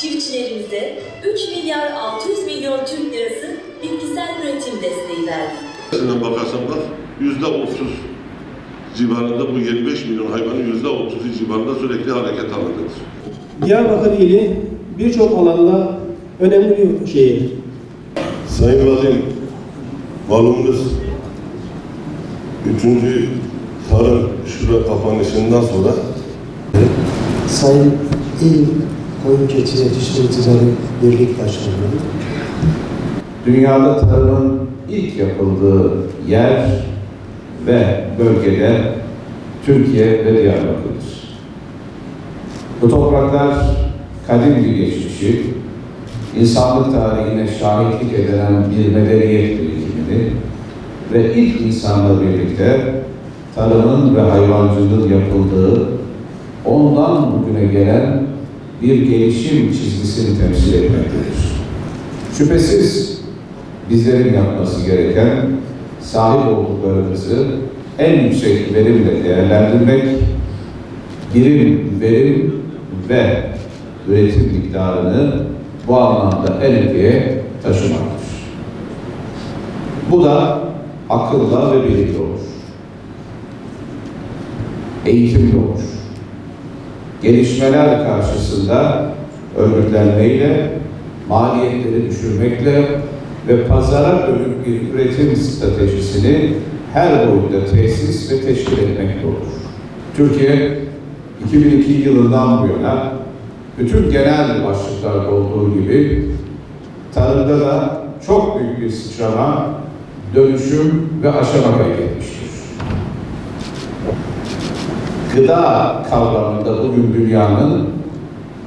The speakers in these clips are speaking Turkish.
çiftçilerimize 3 milyar 600 milyon Türk lirası bitkisel üretim desteği verdi. Aslına bakarsan bak %30 civarında bu 25 milyon hayvanın %30'u civarında sürekli hareket halindedir. Diyarbakır ili birçok alanda önemli bir şehir. Sayın Valim, malumunuz 3. tarım şura kapanışından sonra Sayın İl Koyun Keçi Yetiştiricileri Birlik Başkanı, dünyada tarımın ilk yapıldığı yer ve bölgede Türkiye ve Diyarbakır'dır. Bu topraklar kadim bir geçmişi, insanlık tarihine şahitlik edilen bir medeniyet birikimini ve ilk insanla birlikte tarımın ve hayvancılığın yapıldığı, ondan bugüne gelen bir gelişim çizgisini temsil etmektedir. Şüphesiz bizlerin yapması gereken, sahip olduklarımızı en yüksek verimle değerlendirmek, verim ve üretim miktarını bu anlamda en öteye taşımaktır. Bu da akılla ve bilimle olur. Eğitimle olur. Gelişmeler karşısında örgütlenmeyle, maliyetleri düşürmekle ve pazara dönük bir üretim stratejisini her boyutta tesis ve teşkil etmekle olur. Türkiye, 2002 yılından bu yana bütün genel başlıklarda olduğu gibi tarımda da çok büyük bir sıçrama, dönüşüm ve aşama kaydetmiştir. Gıda kavramında bugün dünyanın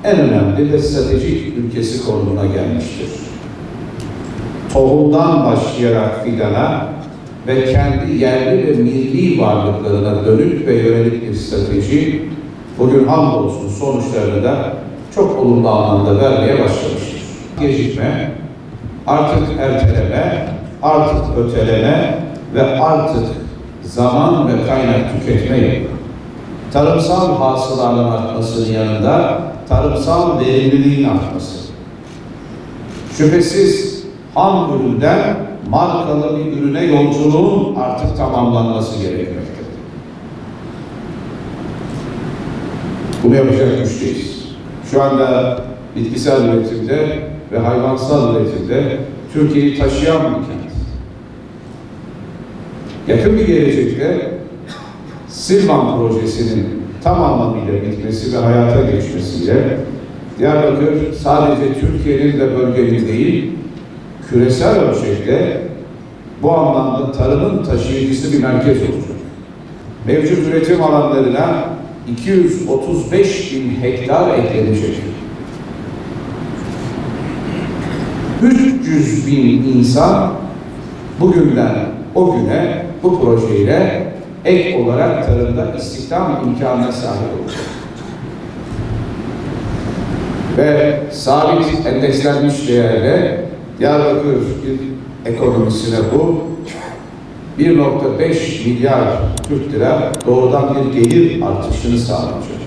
en önemli ve stratejik ülkesi konumuna gelmiştir. Tohumdan başlayarak fidana ve kendi yerli ve milli varlıklarına dönük ve yönelik bir strateji bugün hamdolsun sonuçlarını da çok olumlu anlamda vermeye başlamıştır. Gecikme, artık erteleme, artık öteleme ve artık zaman ve kaynak tüketme yok. Tarımsal hasılanın artmasının yanında tarımsal verimliliğin artması. Şüphesiz ham üründen markalı bir ürüne yolculuğun artık tamamlanması gerekmektedir. Bunu yapacak güçteyiz. Şu anda bitkisel üretimde ve hayvansal üretimde Türkiye'yi taşıyan bir kent. Yakın bir gelecekte Silvan projesinin tam anlamıyla bitmesi ve hayata geçmesiyle Diyarbakır sadece Türkiye'nin de bölgenin değil, küresel ölçekte bu anlamda tarımın taşıyıcısı bir merkez olacak. Mevcut üretim alanlarına 235 bin hektar eklenecek. 300 bin insan bugünden o güne bu projeyle ek olarak tarımda istihdam imkanına sahip olacak. Ve sabit endekslenmiş değerle Diyarbakır ekonomisine bu 1,5 milyar Türk lira doğrudan bir gelir artışını sağlayacak.